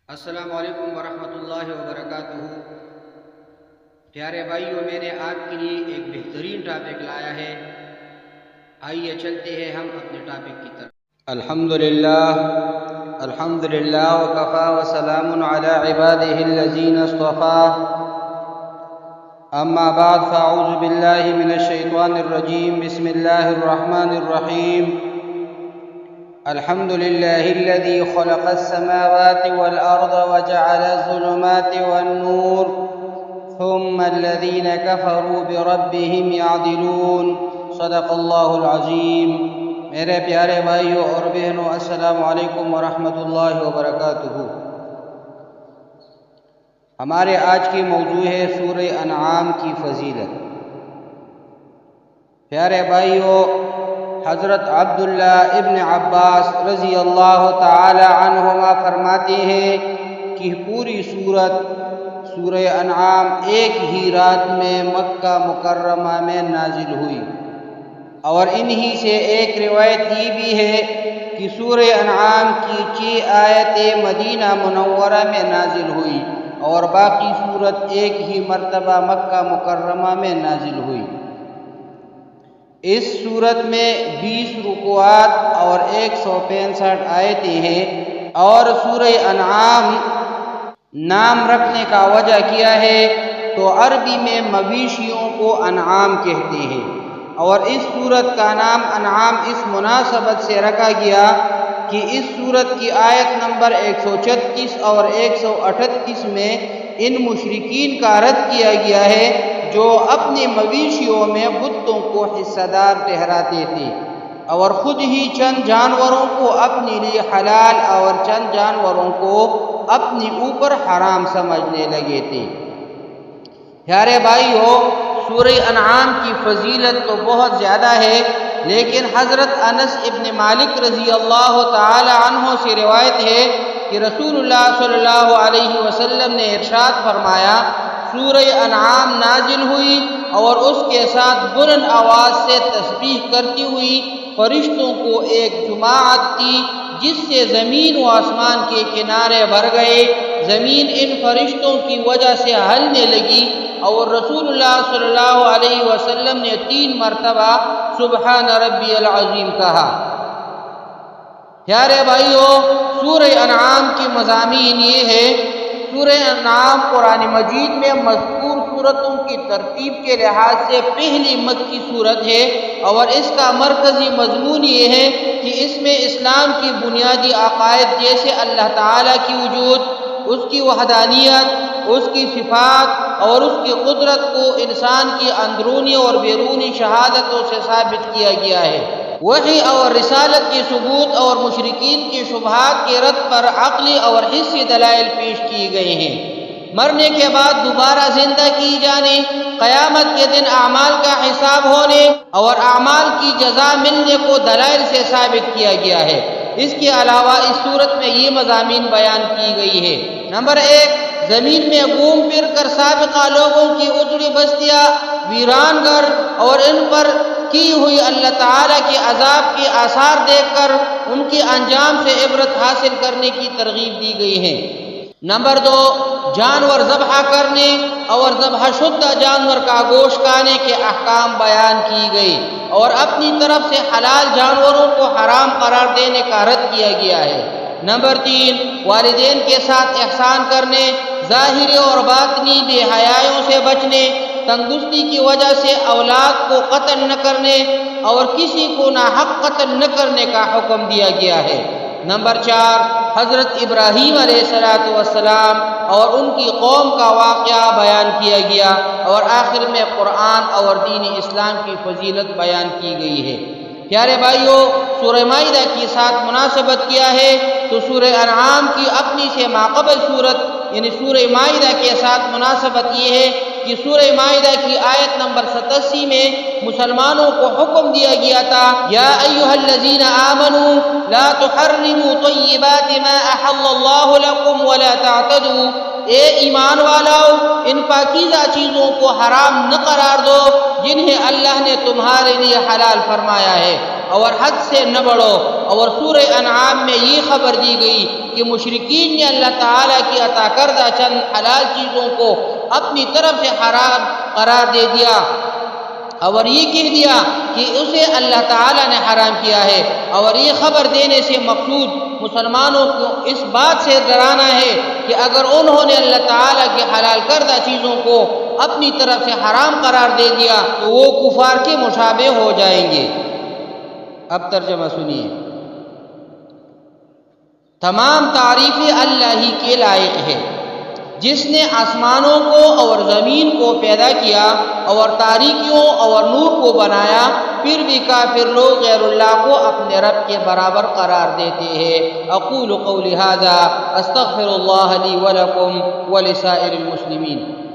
السلام علیکم ورحمۃ اللہ وبرکاتہ۔ پیارے بھائیوں، میں نے آپ کے لیے ایک بہترین ٹاپک لایا ہے۔ آئیے چلتے ہیں ہم اپنے ٹاپک کی طرف۔ الحمدللہ وکفا وسلام علی عبادہ الذین اصطفیٰ، اما بعد فاعوذ باللہ من الشیطان الرجیم، بسم اللہ الرحمن الرحیم۔ الحمد لله الذي خلق السماوات والأرض وجعل الظلمات والنور ثم الذين كفروا بربهم يعدلون۔ صدق اللہ العظیم۔ میرے پیارے بھائیوں اور بہنوں، السلام علیکم ورحمۃ اللہ وبرکاتہ۔ ہمارے آج کی موضوع ہے سورہ انعام کی فضیلت۔ پیارے بھائیوں، حضرت عبداللہ ابن عباس رضی اللہ تعالی عنہما فرماتے ہیں کہ پوری سورہ انعام ایک ہی رات میں مکہ مکرمہ میں نازل ہوئی، اور انہی سے ایک روایت یہ بھی ہے کہ سورہ انعام کی 6 آیتیں مدینہ منورہ میں نازل ہوئی، اور باقی سورت ایک ہی مرتبہ مکہ مکرمہ میں نازل ہوئی۔ اس سورت میں 20 رکوعات اور 165 آیتیں ہیں، اور سورہ انعام نام رکھنے کا وجہ کیا ہے تو عربی میں مویشیوں کو انعام کہتے ہیں، اور اس سورت کا نام انعام اس مناسبت سے رکھا گیا کہ اس سورت کی آیت نمبر 136 اور 138 میں ان مشرکین کا رد کیا گیا ہے جو اپنے مویشیوں میں بتوں کو حصہ دار ٹھہراتے تھے، اور خود ہی چند جانوروں کو اپنے لیے حلال اور چند جانوروں کو اپنے اوپر حرام سمجھنے لگے تھے۔ پیارے بھائیو، سورہ انعام کی فضیلت تو بہت زیادہ ہے، لیکن حضرت انس ابن مالک رضی اللہ تعالی عنہ سے روایت ہے کہ رسول اللہ صلی اللہ علیہ وسلم نے ارشاد فرمایا، سورہ انعام نازل ہوئی اور اس کے ساتھ بلند آواز سے تسبیح کرتی ہوئی فرشتوں کو ایک جماعت تھی، جس سے زمین و آسمان کے کنارے بھر گئے۔ زمین ان فرشتوں کی وجہ سے ہلنے لگی، اور رسول اللہ صلی اللہ علیہ وسلم نے 3 مرتبہ سبحان ربی العظیم کہا۔ پیارے بھائیو، سورہ انعام کی مضامین یہ ہے۔ سورہ انعام قرآن مجید میں مذکور سورتوں کی ترتیب کے لحاظ سے پہلی مکی سورت ہے، اور اس کا مرکزی مضمون یہ ہے کہ اس میں اسلام کی بنیادی عقائد جیسے اللہ تعالیٰ کی وجود، اس کی وحدانیت، اس کی صفات اور اس کی قدرت کو انسان کی اندرونی اور بیرونی شہادتوں سے ثابت کیا گیا ہے۔ وحی اور رسالت کی ثبوت اور مشرکین کی شبہات کے رد پر عقلی اور حسی دلائل پیش کیے گئے ہیں۔ مرنے کے بعد دوبارہ زندہ کی جانے، قیامت کے دن اعمال کا حساب ہونے اور اعمال کی جزا ملنے کو دلائل سے ثابت کیا گیا ہے۔ اس کے علاوہ اس صورت میں یہ مضامین بیان کی گئی ہے۔ نمبر 1، زمین میں گھوم پھر کر سابقہ لوگوں کی اجڑی بستیاں، ویران گھر اور ان پر کی ہوئی اللہ تعالیٰ کے عذاب کے آثار دیکھ کر ان کے انجام سے عبرت حاصل کرنے کی ترغیب دی گئی ہے۔ نمبر 2، جانور ذبح کرنے اور ذبح شدہ جانور کا گوشت کھانے کے احکام بیان کی گئی، اور اپنی طرف سے حلال جانوروں کو حرام قرار دینے کا رد کیا گیا ہے۔ نمبر 3، والدین کے ساتھ احسان کرنے، ظاہری اور باطنی بے حیائیوں سے بچنے، تندرستی کی وجہ سے اولاد کو قتل نہ کرنے اور کسی کو ناحق قتل نہ کرنے کا حکم دیا گیا ہے۔ نمبر 4، حضرت ابراہیم علیہ السلام اور ان کی قوم کا واقعہ بیان کیا گیا، اور آخر میں قرآن اور دین اسلام کی فضیلت بیان کی گئی ہے۔ پیارے بھائیو، سورہ مائدہ کے ساتھ مناسبت کیا ہے تو سورہ انعام کی اپنی سے ماقبل سورت یعنی سورہ مائدہ کے ساتھ مناسبت یہ ہے کہ سورہ مائدہ کی آیت نمبر 87 میں مسلمانوں کو حکم دیا گیا تھا، یا ایھا الذین آمنوا لا تحرموا طیبات ما احل اللہ لکم ولا تعتدوا۔ اے ایمان والو، ان پاکیزہ چیزوں کو حرام نہ قرار دو جنہیں اللہ نے تمہارے لیے حلال فرمایا ہے، اور حد سے نہ بڑھو۔ اور سورہ انعام میں یہ خبر دی گئی کہ مشرکین نے اللہ تعالیٰ کی عطا کردہ چند حلال چیزوں کو اپنی طرف سے حرام قرار دے دیا اور یہ کہہ دیا کہ اسے اللہ تعالیٰ نے حرام کیا ہے۔ اور یہ خبر دینے سے مقصود مسلمانوں کو اس بات سے ڈرانا ہے کہ اگر انہوں نے اللہ تعالیٰ کی حلال کردہ چیزوں کو اپنی طرف سے حرام قرار دے دیا تو وہ کفار کے مشابہ ہو جائیں گے۔ اب ترجمہ سنیے۔ تمام تعریفیں اللہ ہی کے لائق ہے، جس نے آسمانوں کو اور زمین کو پیدا کیا اور تاریکیوں اور نور کو بنایا، پھر بھی کافر لوگ غیر اللہ کو اپنے رب کے برابر قرار دیتے ہیں۔ اقول قولی ھذا استغفر اللہ لی ولکم ولسائر المسلمین۔